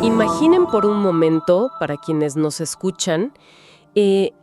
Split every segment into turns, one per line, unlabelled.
Imaginen por un momento, para quienes nos escuchan,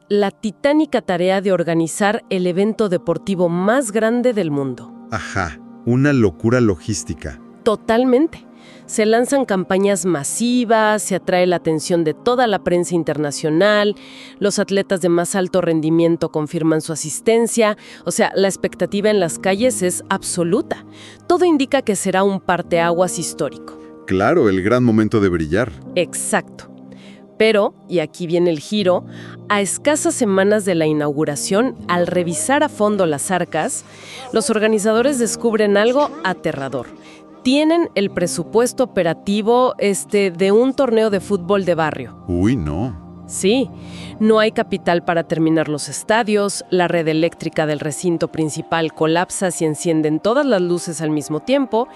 la titánica tarea de organizar el evento deportivo más grande del mundo.
Ajá, una locura logística.
Totalmente. Se lanzan campañas masivas, se atrae la atención de toda la prensa internacional, los atletas de más alto rendimiento confirman su asistencia, o sea, la expectativa en las calles es absoluta. Todo indica que será un parteaguas histórico.
Claro, el gran momento de brillar.
Exacto. Pero, y aquí viene el giro, a escasas semanas de la inauguración, al revisar a fondo las arcas, los organizadores descubren algo aterrador. Tienen el presupuesto operativo de un torneo de fútbol de barrio.
Uy, no.
Sí, no hay capital para terminar los estadios, la red eléctrica del recinto principal colapsa si encienden todas las luces al mismo tiempo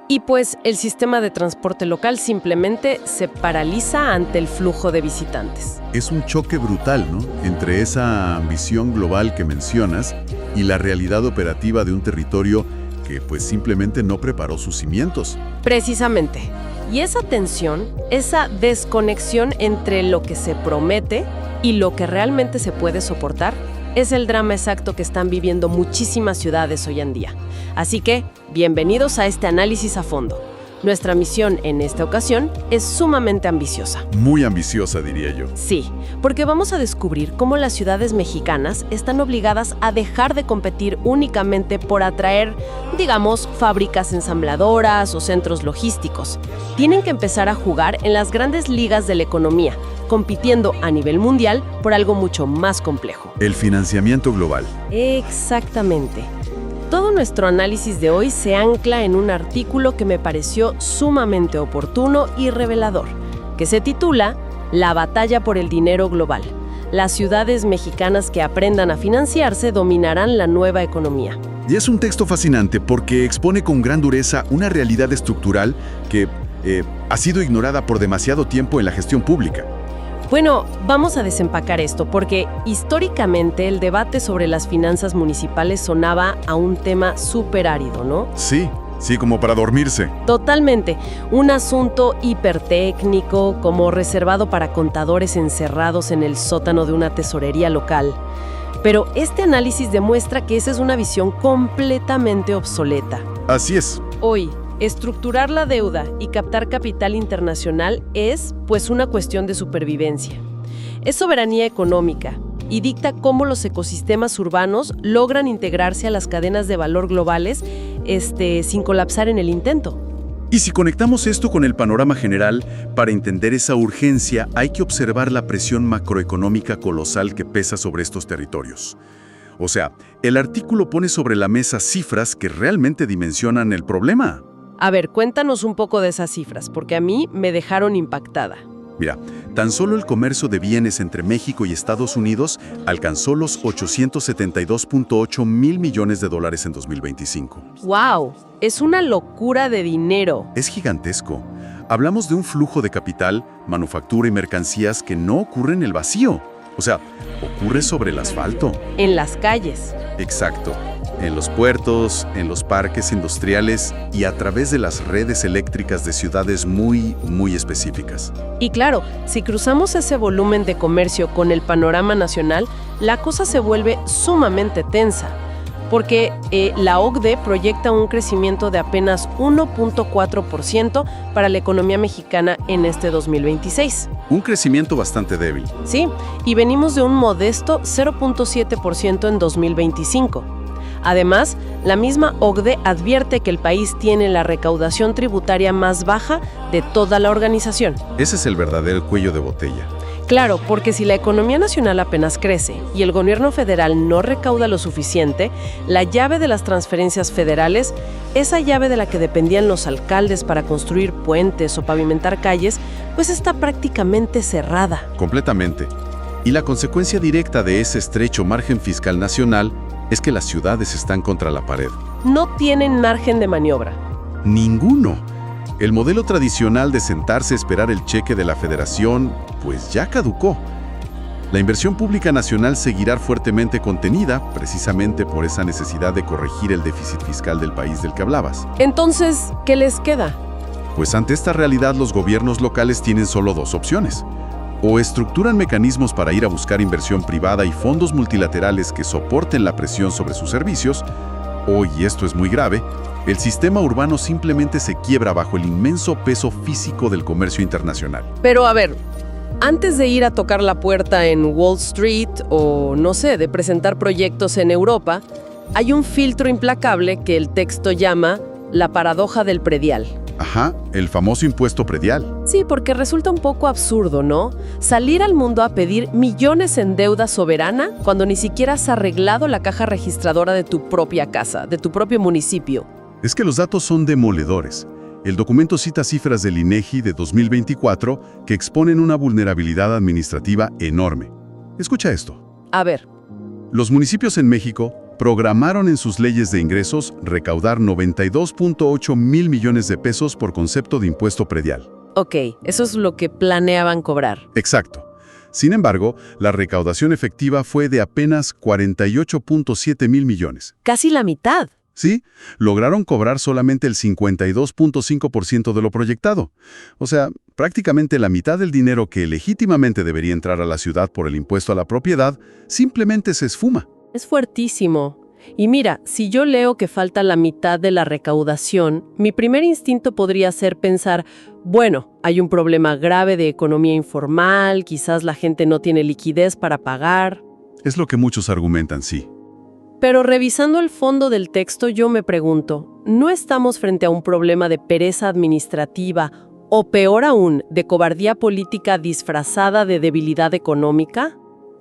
y pues el sistema de transporte local simplemente se paraliza ante el flujo de visitantes.
Es un choque brutal, ¿no? Entre esa ambición global que mencionas y la realidad operativa de un territorio que pues simplemente no preparó sus cimientos.
Precisamente. Y esa tensión, esa desconexión entre lo que se promete y lo que realmente se puede soportar, es el drama exacto que están viviendo muchísimas ciudades hoy en día. Así que, bienvenidos a este análisis a fondo. Nuestra misión en esta ocasión es sumamente ambiciosa.
Muy ambiciosa, diría yo.
Sí, porque vamos a descubrir cómo las ciudades mexicanas están obligadas a dejar de competir únicamente por atraer, digamos, fábricas ensambladoras o centros logísticos. Tienen que empezar a jugar en las grandes ligas de la economía, compitiendo a nivel mundial por algo mucho más complejo.
El financiamiento global.
Exactamente. Todo nuestro análisis de hoy se ancla en un artículo que me pareció sumamente oportuno y revelador, que se titula La batalla por el dinero global. Las ciudades mexicanas que aprendan a financiarse dominarán la nueva economía.
Y es un texto fascinante porque expone con gran dureza una realidad estructural que ha sido ignorada por demasiado tiempo en la gestión pública.
Bueno, vamos a desempacar esto porque históricamente el debate sobre las finanzas municipales sonaba a un tema súper árido, ¿no?
Sí, como para dormirse.
Totalmente. Un asunto hipertécnico, como reservado para contadores encerrados en el sótano de una tesorería local. Pero este análisis demuestra que esa es una visión completamente obsoleta.
Así es.
Hoy, estructurar la deuda y captar capital internacional es, pues, una cuestión de supervivencia. Es soberanía económica y dicta cómo los ecosistemas urbanos logran integrarse a las cadenas de valor globales, sin colapsar en el intento.
Y si conectamos esto con el panorama general, para entender esa urgencia hay que observar la presión macroeconómica colosal que pesa sobre estos territorios. O sea, el artículo pone sobre la mesa cifras que realmente dimensionan el problema.
A ver, cuéntanos un poco de esas cifras, porque a mí me dejaron impactada.
Mira, tan solo el comercio de bienes entre México y Estados Unidos alcanzó los 872.8 mil millones de dólares en 2025.
¡Wow! Es una locura de dinero.
Es gigantesco. Hablamos de un flujo de capital, manufactura y mercancías que no ocurre en el vacío. O sea, ocurre sobre el asfalto.
En las calles.
Exacto. En los puertos, en los parques industriales y a través de las redes eléctricas de ciudades muy específicas.
Y claro, si cruzamos ese volumen de comercio con el panorama nacional, la cosa se vuelve sumamente tensa, porque la OCDE proyecta un crecimiento de apenas 1.4% para la economía mexicana en este 2026.
Un crecimiento bastante débil.
Sí, y venimos de un modesto 0.7% en 2025. Además, la misma OCDE advierte que el país tiene la recaudación tributaria más baja de toda la organización.
Ese es el verdadero cuello de botella.
Claro, porque si la economía nacional apenas crece y el gobierno federal no recauda lo suficiente, la llave de las transferencias federales, esa llave de la que dependían los alcaldes para construir puentes o pavimentar calles, pues está prácticamente cerrada.
Completamente. Y la consecuencia directa de ese estrecho margen fiscal nacional es que las ciudades están contra la pared.
No tienen margen de maniobra.
Ninguno. El modelo tradicional de sentarse a esperar el cheque de la federación, pues ya caducó. La inversión pública nacional seguirá fuertemente contenida, precisamente por esa necesidad de corregir el déficit fiscal del país del que hablabas.
Entonces, ¿qué les queda?
Pues ante esta realidad los gobiernos locales tienen solo dos opciones. O estructuran mecanismos para ir a buscar inversión privada y fondos multilaterales que soporten la presión sobre sus servicios, o, y esto es muy grave, el sistema urbano simplemente se quiebra bajo el inmenso peso físico del comercio internacional.
Pero a ver, antes de ir a tocar la puerta en Wall Street o, no sé, de presentar proyectos en Europa, hay un filtro implacable que el texto llama la paradoja del predial.
Ajá, el famoso impuesto predial.
Sí, porque resulta un poco absurdo, ¿no? Salir al mundo a pedir millones en deuda soberana cuando ni siquiera has arreglado la caja registradora de tu propia casa, de tu propio municipio.
Es que los datos son demoledores. El documento cita cifras del INEGI de 2024 que exponen una vulnerabilidad administrativa enorme. Escucha esto.
A ver,
Los municipios en México programaron en sus leyes de ingresos recaudar 92.8 mil millones de pesos por concepto de impuesto predial.
ok, eso es lo que planeaban cobrar.
Exacto. Sin embargo, la recaudación efectiva fue de apenas 48.7 mil millones.
Casi la mitad.
¿Sí? Lograron cobrar solamente el 52.5% de lo proyectado. O sea, prácticamente la mitad del dinero que legítimamente debería entrar a la ciudad por el impuesto a la propiedad simplemente se esfuma.
Es fuertísimo. Y mira, si yo leo que falta la mitad de la recaudación, mi primer instinto podría ser pensar, bueno, hay un problema grave de economía informal, quizás la gente no tiene liquidez para pagar.
Es lo que muchos argumentan, sí.
Pero revisando el fondo del texto, yo me pregunto, ¿no estamos frente a un problema de pereza administrativa o, peor aún, de cobardía política disfrazada de debilidad económica?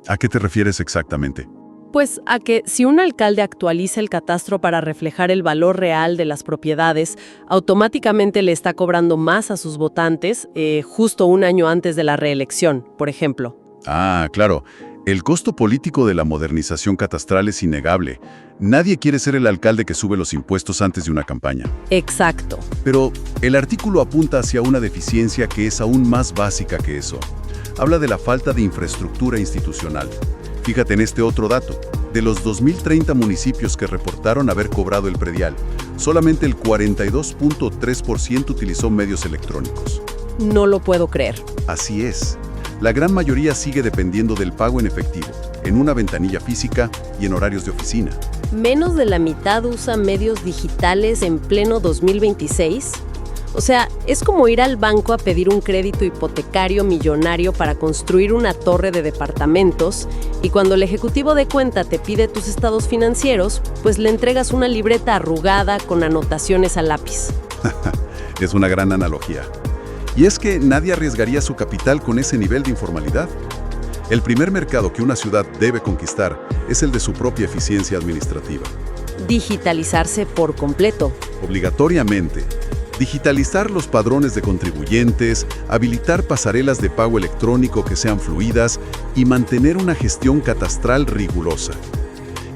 ¿A qué te refieres exactamente?
Pues a que si un alcalde actualiza el catastro para reflejar el valor real de las propiedades, automáticamente le está cobrando más a sus votantes justo un año antes de la reelección, por ejemplo.
Ah, claro. El costo político de la modernización catastral es innegable. Nadie quiere ser el alcalde que sube los impuestos antes de una campaña.
Exacto.
Pero el artículo apunta hacia una deficiencia que es aún más básica que eso. Habla de la falta de infraestructura institucional. Fíjate en este otro dato. De los 2.030 municipios que reportaron haber cobrado el predial, solamente el 42.3% utilizó medios electrónicos.
No lo puedo creer.
Así es. La gran mayoría sigue dependiendo del pago en efectivo, en una ventanilla física y en horarios de oficina.
¿Menos de la mitad usa medios digitales en pleno 2026? O sea, es como ir al banco a pedir un crédito hipotecario millonario para construir una torre de departamentos y cuando el ejecutivo de cuenta te pide tus estados financieros, pues le entregas una libreta arrugada con anotaciones a lápiz.
Es una gran analogía. Y es que nadie arriesgaría su capital con ese nivel de informalidad. El primer mercado que una ciudad debe conquistar es el de su propia eficiencia administrativa.
Digitalizarse por completo.
Obligatoriamente. Digitalizar los padrones de contribuyentes, habilitar pasarelas de pago electrónico que sean fluidas y mantener una gestión catastral rigurosa.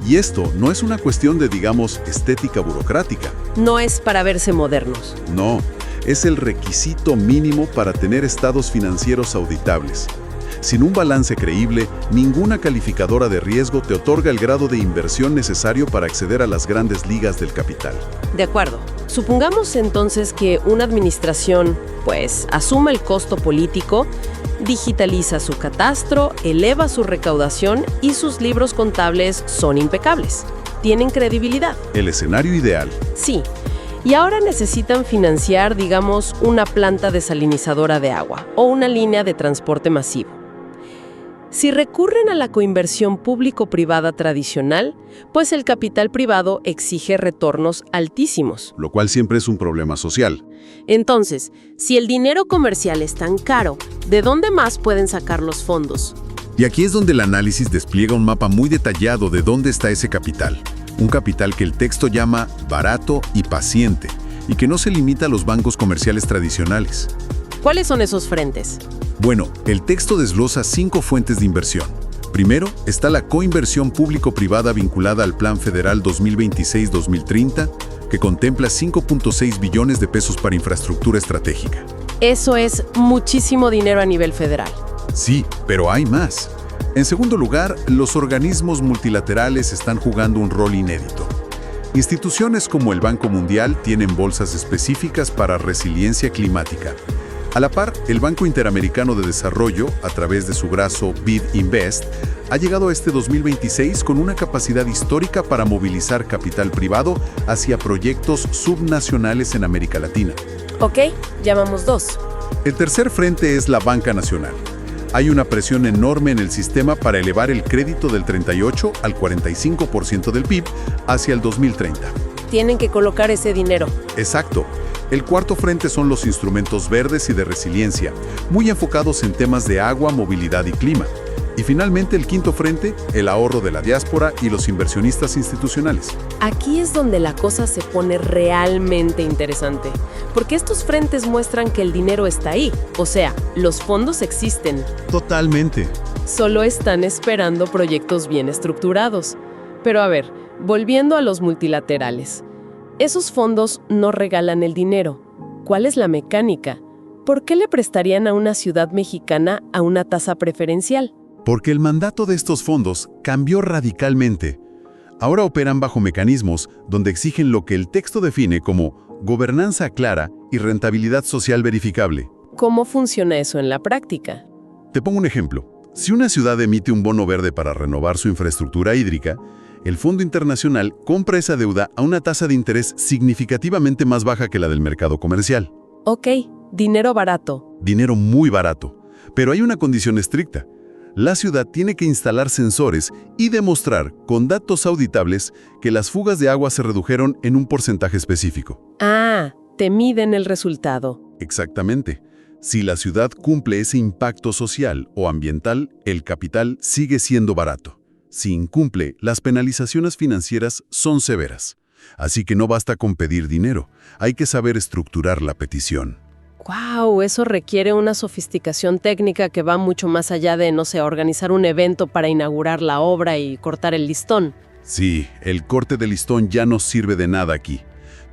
Y esto no es una cuestión de, digamos, estética burocrática.
No es para verse modernos.
No, es el requisito mínimo para tener estados financieros auditables. Sin un balance creíble, ninguna calificadora de riesgo te otorga el grado de inversión necesario para acceder a las grandes ligas del capital.
De acuerdo. Supongamos entonces que una administración, pues, asuma el costo político, digitaliza su catastro, eleva su recaudación y sus libros contables son impecables. Tienen credibilidad.
El escenario ideal.
Sí. Y ahora necesitan financiar, digamos, una planta desalinizadora de agua o una línea de transporte masivo. Si recurren a la coinversión público-privada tradicional, pues el capital privado exige retornos altísimos.
Lo cual siempre es un problema social.
Entonces, si el dinero comercial es tan caro, ¿de dónde más pueden sacar los fondos?
Y aquí es donde el análisis despliega un mapa muy detallado de dónde está ese capital. Un capital que el texto llama barato y paciente, y que no se limita a los bancos comerciales tradicionales.
¿Cuáles son esos frentes?
Bueno, el texto desglosa 5 fuentes de inversión. Primero, está la coinversión público-privada vinculada al Plan Federal 2026-2030, que contempla 5.6 billones de pesos para infraestructura estratégica.
Eso es muchísimo dinero a nivel federal.
Sí, pero hay más. En segundo lugar, los organismos multilaterales están jugando un rol inédito. Instituciones como el Banco Mundial tienen bolsas específicas para resiliencia climática. A la par, el Banco Interamericano de Desarrollo, a través de su brazo BID Invest, ha llegado a este 2026 con una capacidad histórica para movilizar capital privado hacia proyectos subnacionales en América Latina.
Ok, llamamos 2.
El tercer frente es la banca nacional. Hay una presión enorme en el sistema para elevar el crédito del 38 al 45% del PIB hacia el 2030.
Tienen que colocar ese dinero.
Exacto. El cuarto frente son los instrumentos verdes y de resiliencia, muy enfocados en temas de agua, movilidad y clima. Y finalmente el quinto frente, el ahorro de la diáspora y los inversionistas institucionales.
Aquí es donde la cosa se pone realmente interesante, porque estos frentes muestran que el dinero está ahí, o sea, los fondos existen.
Totalmente.
Solo están esperando proyectos bien estructurados. Pero a ver, volviendo a los multilaterales. Esos fondos no regalan el dinero. ¿Cuál es la mecánica? ¿Por qué le prestarían a una ciudad mexicana a una tasa preferencial?
Porque el mandato de estos fondos cambió radicalmente. Ahora operan bajo mecanismos donde exigen lo que el texto define como gobernanza clara y rentabilidad social verificable.
¿Cómo funciona eso en la práctica?
Te pongo un ejemplo. Si una ciudad emite un bono verde para renovar su infraestructura hídrica, el Fondo Internacional compra esa deuda a una tasa de interés significativamente más baja que la del mercado comercial.
Ok, dinero barato.
Dinero muy barato. Pero hay una condición estricta. La ciudad tiene que instalar sensores y demostrar con datos auditables que las fugas de agua se redujeron en un porcentaje específico.
Ah, te miden el resultado.
Exactamente. Si la ciudad cumple ese impacto social o ambiental, el capital sigue siendo barato. Si incumple, las penalizaciones financieras son severas. Así que no basta con pedir dinero, hay que saber estructurar la petición.
¡Wow! Eso requiere una sofisticación técnica que va mucho más allá de, no sé, organizar un evento para inaugurar la obra y cortar el listón.
Sí, el corte de listón ya no sirve de nada aquí.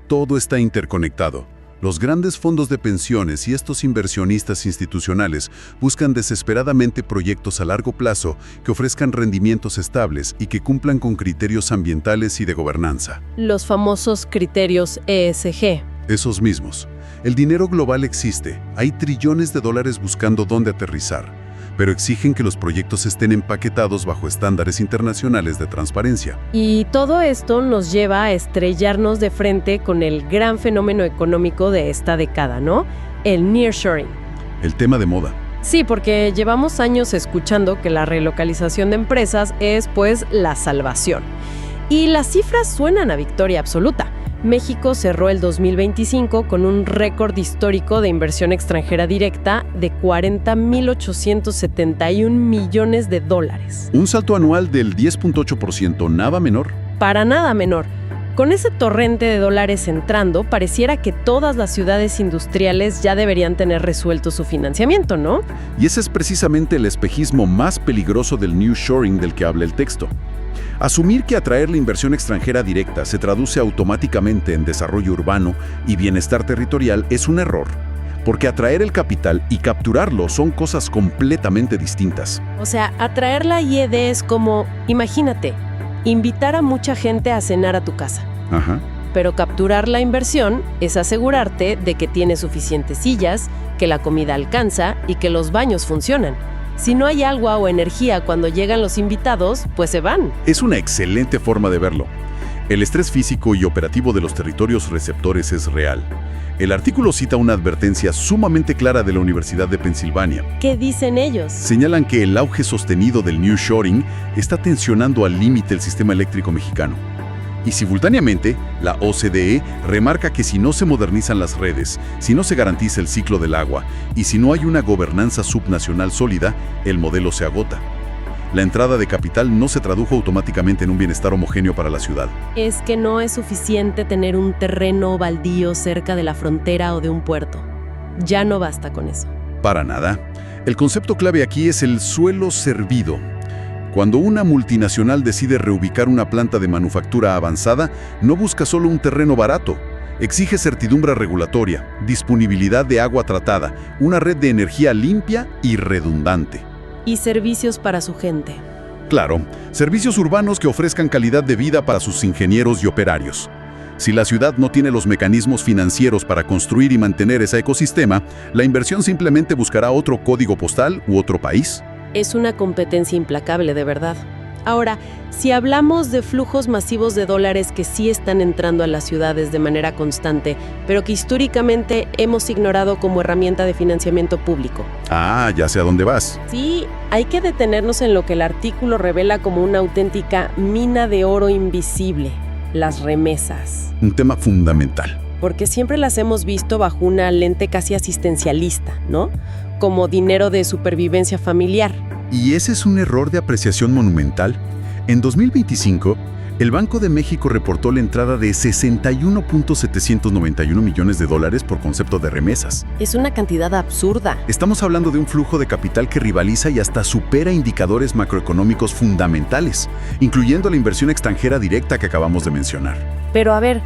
Todo está interconectado. Los grandes fondos de pensiones y estos inversionistas institucionales buscan desesperadamente proyectos a largo plazo que ofrezcan rendimientos estables y que cumplan con criterios ambientales y de gobernanza.
Los famosos criterios ESG.
Esos mismos. El dinero global existe. Hay trillones de dólares buscando dónde aterrizar, pero exigen que los proyectos estén empaquetados bajo estándares internacionales de transparencia.
Y todo esto nos lleva a estrellarnos de frente con el gran fenómeno económico de esta década, ¿no? El nearshoring.
El tema de moda.
Sí, porque llevamos años escuchando que la relocalización de empresas es, pues, la salvación. Y las cifras suenan a victoria absoluta. México cerró el 2025 con un récord histórico de inversión extranjera directa de 40.871 millones de dólares.
Un salto anual del 10.8%, nada menor.
Para nada menor. Con ese torrente de dólares entrando, pareciera que todas las ciudades industriales ya deberían tener resuelto su financiamiento, ¿no?
Y ese es precisamente el espejismo más peligroso del nearshoring del que habla el texto. Asumir que atraer la inversión extranjera directa se traduce automáticamente en desarrollo urbano y bienestar territorial es un error, porque atraer el capital y capturarlo son cosas completamente distintas.
O sea, atraer la IED es como, imagínate, invitar a mucha gente a cenar a tu casa.
Ajá.
Pero capturar la inversión es asegurarte de que tienes suficientes sillas, que la comida alcanza y que los baños funcionan. Si no hay agua o energía cuando llegan los invitados, pues se van.
Es una excelente forma de verlo. El estrés físico y operativo de los territorios receptores es real. El artículo cita una advertencia sumamente clara de la Universidad de Pensilvania.
¿Qué dicen ellos?
Señalan que el auge sostenido del nearshoring está tensionando al límite el sistema eléctrico mexicano. Y simultáneamente, la OCDE remarca que si no se modernizan las redes, si no se garantiza el ciclo del agua y si no hay una gobernanza subnacional sólida, el modelo se agota. La entrada de capital no se tradujo automáticamente en un bienestar homogéneo para la ciudad.
Es que no es suficiente tener un terreno baldío cerca de la frontera o de un puerto. Ya no basta con eso.
Para nada. El concepto clave aquí es el suelo servido. Cuando una multinacional decide reubicar una planta de manufactura avanzada, no busca solo un terreno barato. Exige certidumbre regulatoria, disponibilidad de agua tratada, una red de energía limpia y redundante.
Y servicios para su gente.
Claro, servicios urbanos que ofrezcan calidad de vida para sus ingenieros y operarios. Si la ciudad no tiene los mecanismos financieros para construir y mantener ese ecosistema, la inversión simplemente buscará otro código postal u otro país.
Es una competencia implacable, de verdad. Ahora, si hablamos de flujos masivos de dólares que sí están entrando a las ciudades de manera constante, pero que históricamente hemos ignorado como herramienta de financiamiento público.
Ah, ya sé a dónde vas.
Sí, hay que detenernos en lo que el artículo revela como una auténtica mina de oro invisible, las remesas.
Un tema fundamental.
Porque siempre las hemos visto bajo una lente casi asistencialista, ¿no? Como dinero de supervivencia familiar.
Y ese es un error de apreciación monumental. En 2025, el Banco de México reportó la entrada de 61.791 millones de dólares por concepto de remesas.
Es una cantidad absurda.
Estamos hablando de un flujo de capital que rivaliza y hasta supera indicadores macroeconómicos fundamentales, incluyendo la inversión extranjera directa que acabamos de mencionar.
Pero a ver,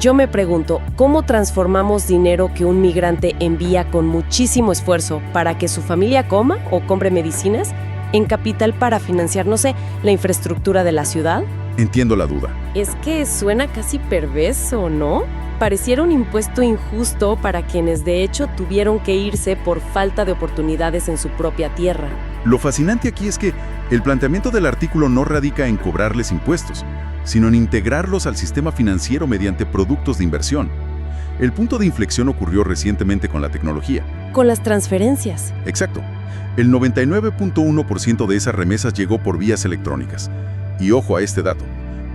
yo me pregunto, ¿cómo transformamos dinero que un migrante envía con muchísimo esfuerzo para que su familia coma o compre medicinas en capital para financiar, no sé, la infraestructura de la ciudad?
Entiendo la duda.
Es que suena casi perverso, ¿no? Pareciera un impuesto injusto para quienes de hecho tuvieron que irse por falta de oportunidades en su propia tierra.
Lo fascinante aquí es que el planteamiento del artículo no radica en cobrarles impuestos, sino en integrarlos al sistema financiero mediante productos de inversión. El punto de inflexión ocurrió recientemente con la tecnología.
Con las transferencias.
Exacto. El 99.1% de esas remesas llegó por vías electrónicas. Y ojo a este dato.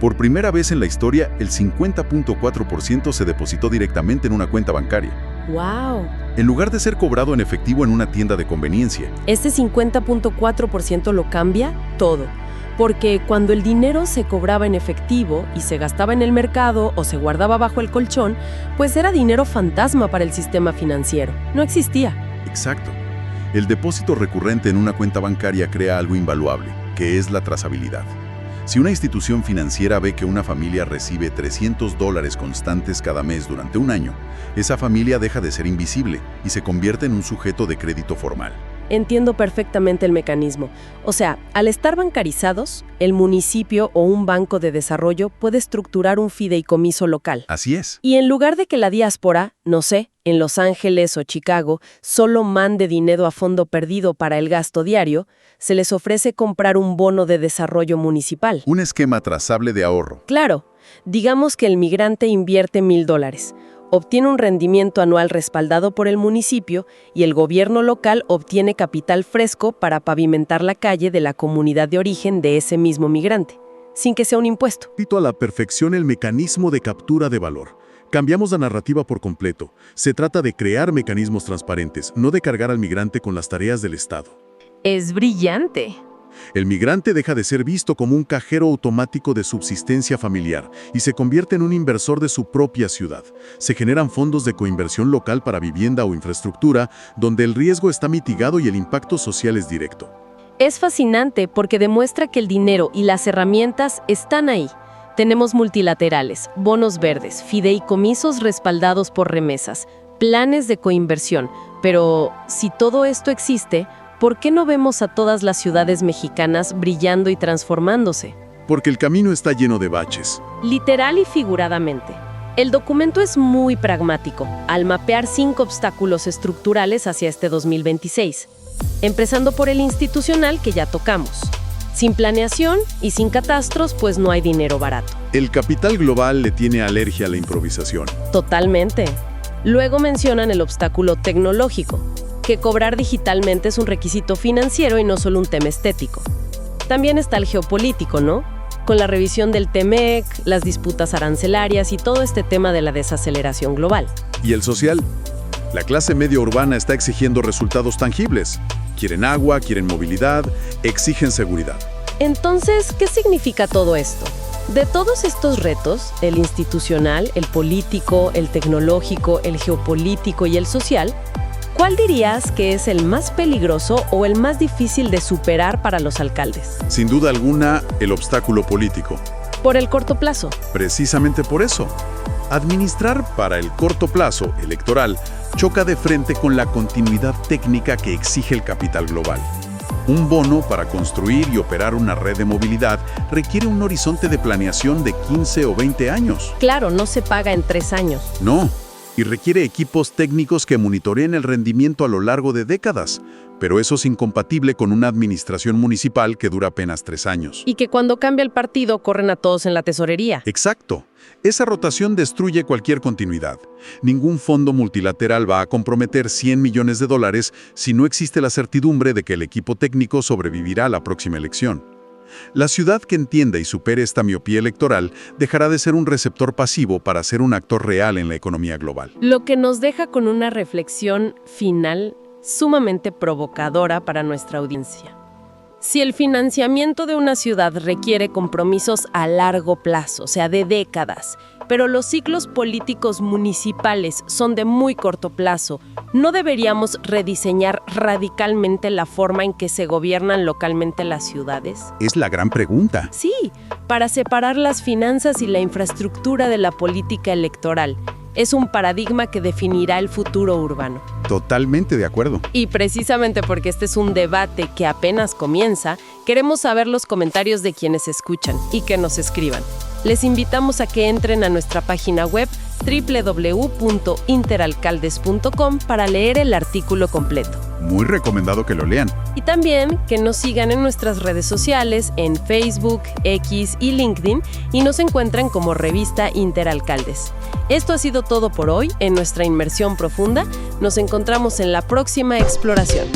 Por primera vez en la historia, el 50.4% se depositó directamente en una cuenta bancaria.
¡Wow!
En lugar de ser cobrado en efectivo en una tienda de conveniencia.
Este 50.4% lo cambia todo. Porque cuando el dinero se cobraba en efectivo y se gastaba en el mercado o se guardaba bajo el colchón, pues era dinero fantasma para el sistema financiero. No existía.
Exacto. El depósito recurrente en una cuenta bancaria crea algo invaluable, que es la trazabilidad. Si una institución financiera ve que una familia recibe $300 constantes cada mes durante un año, esa familia deja de ser invisible y se convierte en un sujeto de crédito formal.
Entiendo perfectamente el mecanismo. O sea, al estar bancarizados, el municipio o un banco de desarrollo puede estructurar un fideicomiso local.
Así es.
Y en lugar de que la diáspora, no sé, en Los Ángeles o Chicago, solo mande dinero a fondo perdido para el gasto diario, se les ofrece comprar un bono de desarrollo municipal.
Un esquema trazable de ahorro.
Claro, digamos que el migrante invierte $1,000. Obtiene un rendimiento anual respaldado por el municipio y el gobierno local obtiene capital fresco para pavimentar la calle de la comunidad de origen de ese mismo migrante, sin que sea un impuesto.
Cito a la perfección el mecanismo de captura de valor. Cambiamos la narrativa por completo. Se trata de crear mecanismos transparentes, no de cargar al migrante con las tareas del Estado.
Es brillante.
El migrante deja de ser visto como un cajero automático de subsistencia familiar y se convierte en un inversor de su propia ciudad. Se generan fondos de coinversión local para vivienda o infraestructura, donde el riesgo está mitigado y el impacto social es directo.
Es fascinante porque demuestra que el dinero y las herramientas están ahí. Tenemos multilaterales, bonos verdes, fideicomisos respaldados por remesas, planes de coinversión. Pero si todo esto existe, ¿por qué no vemos a todas las ciudades mexicanas brillando y transformándose?
Porque el camino está lleno de baches.
Literal y figuradamente. El documento es muy pragmático, al mapear 5 obstáculos estructurales hacia este 2026. Empezando por el institucional que ya tocamos. Sin planeación y sin catastros, pues no hay dinero barato.
El capital global le tiene alergia a la improvisación.
Totalmente. Luego mencionan el obstáculo tecnológico, que cobrar digitalmente es un requisito financiero y no solo un tema estético. También está el geopolítico, ¿no? Con la revisión del TEMEC, las disputas arancelarias y todo este tema de la desaceleración global.
¿Y el social? La clase media urbana está exigiendo resultados tangibles. Quieren agua, quieren movilidad, exigen seguridad.
Entonces, ¿qué significa todo esto? De todos estos retos, el institucional, el político, el tecnológico, el geopolítico y el social, ¿cuál dirías que es el más peligroso o el más difícil de superar para los alcaldes?
Sin duda alguna, el obstáculo político.
Por el corto plazo.
Precisamente por eso. Administrar para el corto plazo electoral choca de frente con la continuidad técnica que exige el capital global.
Un bono para construir y operar una red de movilidad requiere un horizonte de planeación de 15 o 20 años.
Claro, no se paga en 3 años.
No, y requiere equipos técnicos que monitoreen el rendimiento a lo largo de décadas, pero eso es incompatible con una administración municipal que dura apenas 3 años.
Y que cuando cambia el partido corren a todos en la tesorería.
Exacto. Esa rotación destruye cualquier continuidad. Ningún fondo multilateral va a comprometer $100 millones si no existe la certidumbre de que el equipo técnico sobrevivirá a la próxima elección. La ciudad que entienda y supere esta miopía electoral dejará de ser un receptor pasivo para ser un actor real en la economía global.
Lo que nos deja con una reflexión final sumamente provocadora para nuestra audiencia. Si el financiamiento de una ciudad requiere compromisos a largo plazo, o sea, de décadas, pero los ciclos políticos municipales son de muy corto plazo, ¿no deberíamos rediseñar radicalmente la forma en que se gobiernan localmente las ciudades?
Es la gran pregunta.
Sí, para separar las finanzas y la infraestructura de la política electoral. Es un paradigma que definirá el futuro urbano.
Totalmente de acuerdo.
Y precisamente porque este es un debate que apenas comienza, queremos saber los comentarios de quienes escuchan y que nos escriban. Les invitamos a que entren a nuestra página web www.interalcaldes.com para leer el artículo completo.
Muy recomendado que lo lean.
Y también que nos sigan en nuestras redes sociales, en Facebook, X y LinkedIn, y nos encuentran como Revista Interalcaldes. Esto ha sido todo por hoy en nuestra inmersión profunda. Nos encontramos en la próxima exploración.